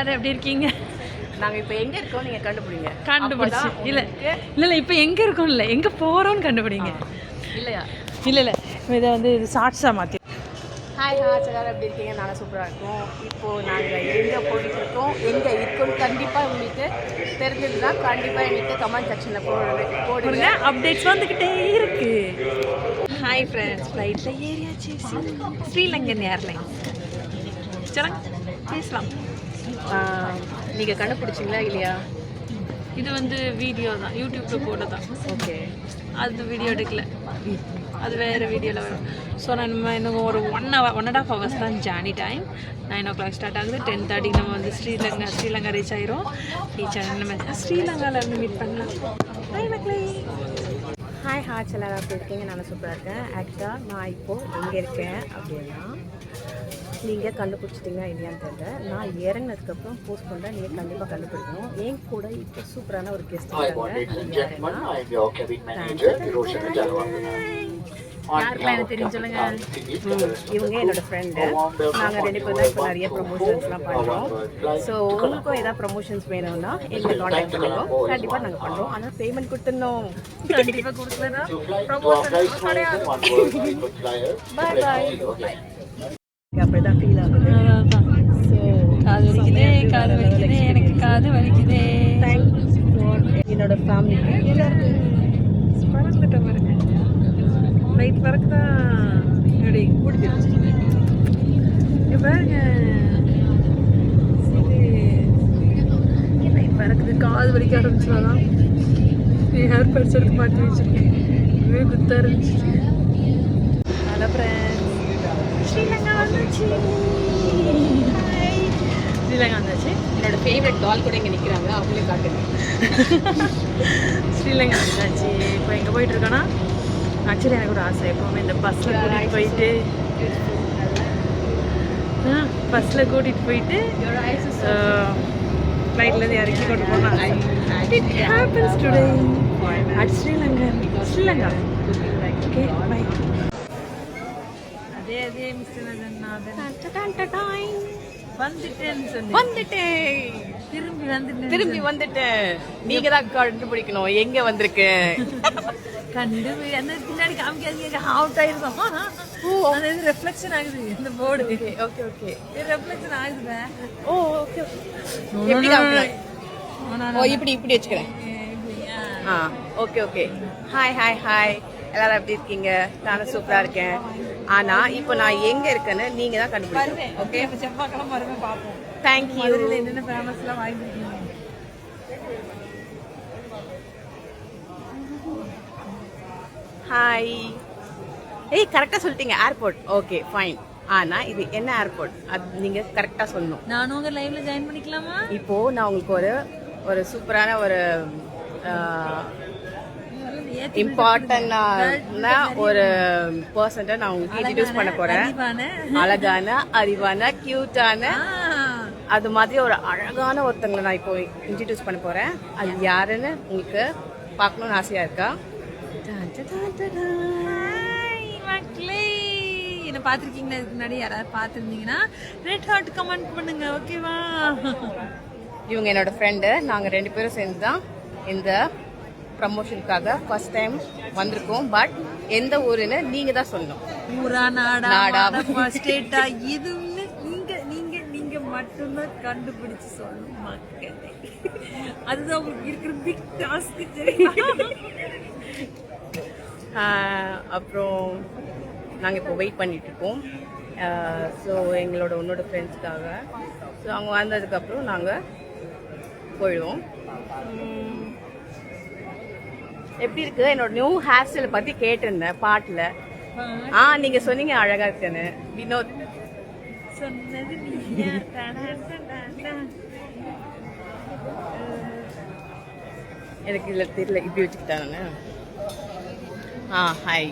எல்லாரும் எப்படி இருக்கீங்க? நாங்கள் இப்போ எங்கே இருக்கோம் நீங்கள் கண்டுபிடிச்சு இல்லை இப்போ எங்கே இருக்கோம் இல்லை எங்கே போகிறோன்னு கண்டுபிடிங்க. இல்லையா? இல்லை இதை வந்து இது ஷார்ட்ஸாக மாற்றி. ஹாய் எல்லாரும் எப்படி இருக்கீங்க? நாங்கள் சூப்பராக இருக்கோம். இப்போது நாங்கள் எங்கே போயிட்டு இருக்கோம், எங்கே இருக்கோம் கண்டிப்பாக உங்களுக்கு தெரிஞ்சதுன்னா கண்டிப்பாக எங்களுக்கு கமெண்ட் செக்ஷனில் போடுங்க. அப்டேட்ஸ் வந்துக்கிட்டே இருக்கு. ஹாய் ஃப்ரெண்ட்ஸ், ஃப்ளைட்டில் ஏறியாச்சு. ஸ்ரீலங்கன் ஏர்லைன்ஸ். சொல்லுங்க, பேசலாம். நீங்கள் கண்டுபிடிச்சிங்களா இல்லையா? இது வந்து வீடியோ தான், யூடியூப்பில் போட்டதான். ஓகே, அது வீடியோ எடுக்கல, அது வேறு வீடியோவில் வரும். ஸோ நான் இன்னும் ஒரு 1.5 hours தான் ஜேர்னி டைம். 9 o'clock ஸ்டார்ட் ஆகுது. 10:30 நம்ம வந்து ஸ்ரீலங்கா ரீச் ஆயிரும். நம்ம ஸ்ரீலங்காவிலேருந்து மீட் பண்ணலாம். ஹாய் எல்லாரும் எப்படி இருக்கீங்க? நான் சூப்பராக இருக்கேன். ஆக்சுவலாக நான் இப்போது எங்கே இருக்கேன் அப்படின்னா, நீங்கள் கண்டுபிடிச்சிட்டிங்க இல்லையான்னு தெரியல. நான் இறங்கினதுக்கப்புறம் போஸ்ட் பண்ணுறேன், நீங்கள் கண்டிப்பாக கண்டுபிடிக்கணும். என் கூட இப்போ சூப்பரான ஒரு கெஸ்ட் யாருக்கெல்லாம் எனக்கு தெரியும் சொல்லுங்க. இவங்க என்னோட ஃப்ரெண்டு. நாங்கள் 2 பேர் தான் இப்போ நிறைய ப்ரொமோஷன்ஸ்லாம் பண்ணுறோம். ஸோ உங்களுக்கும் ஏதாவது ப்ரொமோஷன்ஸ் வேணும்னா எங்களை காண்டாக்ட் பண்ணுவோம், கண்டிப்பாக நாங்கள் பண்ணுறோம். ஆனால் பேமெண்ட் கொடுத்துடணும். கண்டிப்பாக கொடுக்கலன்னா ப்ரொமோஷன் கிடையாது. பாய் பாய். அப்படி தான் ஃபீல் ஆகுது. ஸோ காது வலிக்குதே எனக்கு காது வலிக்குதே. தேங்க்ஸ் ஃபார் என்னோட ஃபேமிலிக்கு எல்லாருக்கும் பறந்துட்ட பாருங்க. ஃப்ளைட் பறக்குதான் எப்படி பிடிச்சிருச்சு. இப்போ பாருங்க, ஃப்ளைட் பறக்குது. காது வலிக்க ஆரம்பிச்சுதான் ஏர்பட்ஸ் எடுத்து மாட்டி வச்சிருக்கேன். இதுவே குத்தா இருந்துச்சு. ஹலோ ஃப்ரெண்ட்ஸ், ஸ்ரீலங்கா வந்தாச்சு. ஸ்ரீலங்கா வந்தாச்சு. என்னோட ஃபேவரட் டால் கூட இங்கே நிற்கிறாங்க, அவங்களே காட்டுங்க. ஸ்ரீலங்கா வந்தாச்சு. இப்போ எங்கே போயிட்டுருக்கோன்னா, ஆக்சுவலி எனக்கு ஒரு ஆசை, எப்போவுமே இந்த பஸ்ஸில் கூட்டிகிட்டு போயிட்டு ஃப்ளைட்லேருந்து இறக்கி கொண்டு போனாங்க. It happens today at Sri Lanka. Okay bye. அதே மிஸ்டர் திரும்பி வந்துட்டேன். நீங்க தான் கண்டுபிடிக்கணும் எங்க வந்திருக்கேன். அந்த பின்னாடி காமிக்காதீங்க, அவுட் ஆயிருந்தோம். அது ரெஃப்ளெக்ஷன் ஆகுது இந்த போர்டு. ஓகே ஓகே, ரெஃப்ளெக்ஷன் ஆகுது. ஓ ஓகே, எப்படி காமிக்கலாம்? ஓ இப்படி வச்சுக்கிறேன். Okay okay. ஹாய் எல்லாரும் எப்படி இருக்கீங்க? நானும் சூப்பரா இருக்கேன். ஆனா இப்போ நான் எங்க இருக்கேன்னு நீங்க தான் கண்டுபிடிக்கணும். ஓகே, செவ்வாய்க்கிழமை வருங்க பார்ப்போம். Thank you. என்னென்ன ஃபேமஸ்லாம் வாங்கிருக்கீங்க? ஹாய். ஏய் கரெக்டாக சொல்லிட்டீங்க, ஏர்போர்ட். Okay fine. ஆனால் இது என்ன ஏர்போர்ட் அது நீங்கள் கரெக்டாக சொல்லணும். நானும் உங்கள் லைவ்ல ஜாயின் பண்ணிக்கலாமா? இப்போது நான் உங்களுக்கு ஒரு சூப்பரான ஒரு இம்பார்ட்டன்டான ஒரு பர்சன்ட்டை நான் உங்களுக்கு இன்ட்ரடியூஸ் பண்ண போகிறேன். அழகான, அறிவான, கியூட்டான, அது மாதிரி ஒரு அழகான ஒருத்தங்களை நான் இப்போ இன்ட்ரடியூஸ் பண்ண போகிறேன். அது யாருன்னு உங்களுக்கு பார்க்கணுன்னு ஆசையாக இருக்கா? மக்களே, என்ன பார்த்துருக்கீங்களா? இதுக்கு முன்னாடி யாராவது பார்த்துருந்தீங்கன்னா ரெட் ஹார்ட் கமெண்ட் பண்ணுங்க, ஓகேவா? இவங்க என்னோட ஃப்ரெண்டு. நாங்கள் 2 பேரும் சேர்ந்து தான் இந்த ப்ரமோஷனுக்காக ஃபர்ஸ்ட் டைம் வந்திருக்கோம். பட் எந்த ஊருன்னு நீங்கள் தான் சொல்லணும். ஊரா நாடா ஸ்டேட்டா எதுன்னு நீங்க மட்டும்தான் கண்டுபிடிச்சு சொல்லணும் மக்களே. அதுதான் உங்களுக்கு இருக்கிற பிக் டாஸ்க். அப்புறம் நாங்கள் இப்போ வெயிட் பண்ணிகிட்ருக்கோம். ஸோ எங்களோட உன்னோட ஃப்ரெண்ட்ஸ்க்காக. ஸோ அவங்க வந்ததுக்கப்புறம் நாங்கள் போயிடுவோம். எப்படி இருக்கு? என்னோட நியூ ஹேர் ஸ்டைலை பற்றி கேட்டிருந்தேன் பாட்டில். நீங்கள் சொன்னீங்க அழகாக இருக்குன்னு. வினோத் சொன்னது எனக்கு இதில் தெரியல, இப்படி வச்சுக்கிட்டாங்க. ஹாய்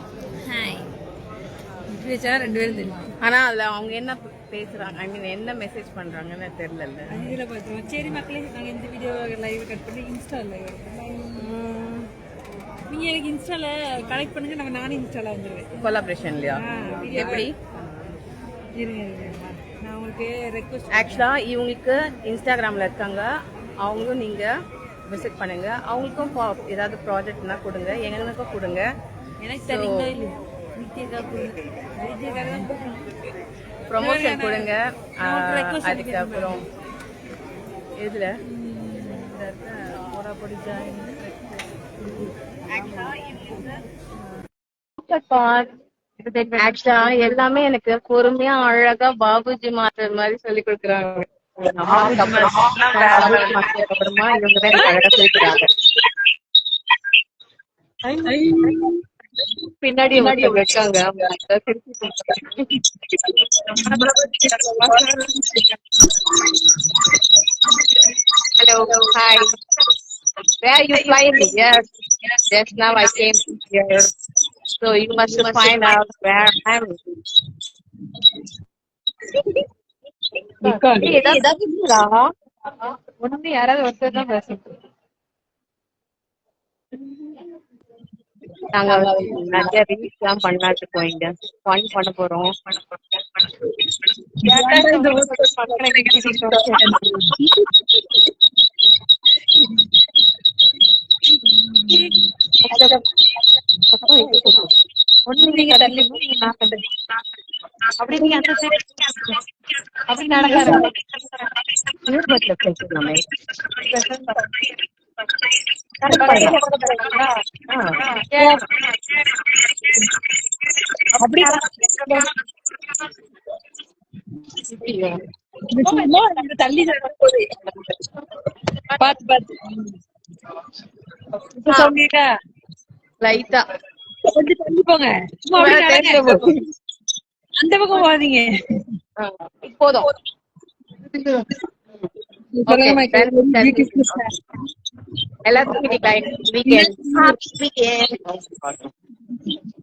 இப்படி வச்சா 2 பேரும் தெரியும். ஆனால் அதில் அவங்க என்ன பேசுகிறாங்க, ஐ மீன் என்ன மெசேஜ் பண்ணுறாங்கன்னு தெரியல. இதில் பார்த்துருவோம். சரி மக்களே, நாங்கள் இந்த வீடியோ லைவ் கட் பண்ணி இன்ஸ்டா லைவ் நீங்கள் எனக்கு இன்ஸ்டாவில் கனெக்ட் பண்ணுங்க. நானும் இன்ஸ்டாவில் வந்துடுவேன். கொலாபரேஷன் இல்லையா? எப்படி? இருங்க நான் உங்களுக்கு ரெக்வஸ்ட் ஆக்சுவலாக இவங்களுக்கு இன்ஸ்டாகிராமில் இருக்காங்க, அவங்களும் நீங்கள் விசிட் பண்ணுங்கள். அவங்களுக்கும் ஏதாவது ப்ராஜெக்ட்னா கொடுங்க, எங்களுக்கும் கொடுங்க. எனக்கு தெரியுங்களா இல்லை நித்யக்கா ப்ரொமோஷன் கொடுங்க. அதுக்கப்புறம் இதில் ஆக்சுவலா எல்லாமே எனக்கு பொறுமையா அழகா பாபுஜி மாஸ்டர் மாதிரி சொல்லி கொடுக்குறாங்க. அப்புறமா இவங்க தான் எனக்கு அழகா சொல்லி கொடுக்குறாங்க. பின்னாடி இருக்காங்க. Hello, hi. Where you flying? Yes, just now I came here. So you must find out where I'm. ஒண்ணு யாராவது ஒருத்தர் தான் பேசணும். நாங்க நிறைய ரீல்ஸ் எல்லாம் பண்ணலாட்டு போயிங்க ஃபன் பண்ண போறோம். ஒண்ணு நீங்க தள்ளி அப்படி நீங்க அந்த அப்படி நடக்காது. தள்ளி பாத்து பாத்து லைட்டா கொஞ்சம் தள்ளி போங்க. சும்மா அப்படியே நடங்க. அந்த பக்கம் போகாதீங்க. போதும்.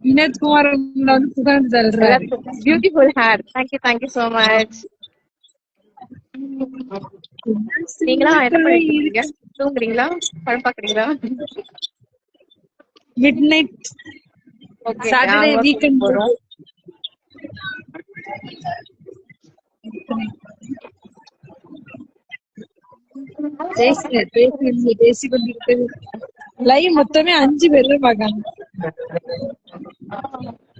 Vinod Kumar beautiful hair. Thank you so much. நீங்களா என்ன பண்ணிருக்கீங்க? தூங்குறீங்களா, படம் பாக்குறீங்களா? மிட் நைட் சாட்டர்டே வீக்கெண்ட் போறோம். பேசிக்கொண்டிருக்கிறது லைவ் மொத்தமே 5 பேர் பாக்காங்க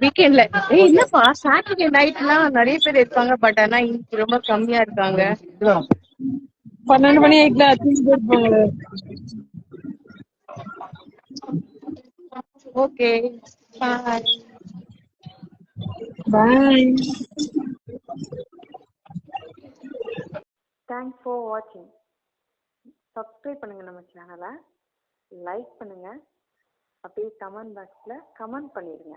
வீக்கெண்ட்ல. என்னப்பா சாட்டர்டே நைட்லாம் நிறைய பேர் இருப்பாங்க, பட் ஆனா இன்னைக்கு ரொம்ப கம்மியா இருக்காங்க. 12 மணி ஆயிட்டுல இருப்பாங்க. Okay, bye. Bye. Thanks for வாட்சிங். சப்ஸ்கிரைப் பண்ணுங்க நம்ம சேனலை, லைக் பண்ணுங்க, அப்படியே கமெண்ட் பாக்ஸ்ல கமெண்ட் பண்ணிடுங்க.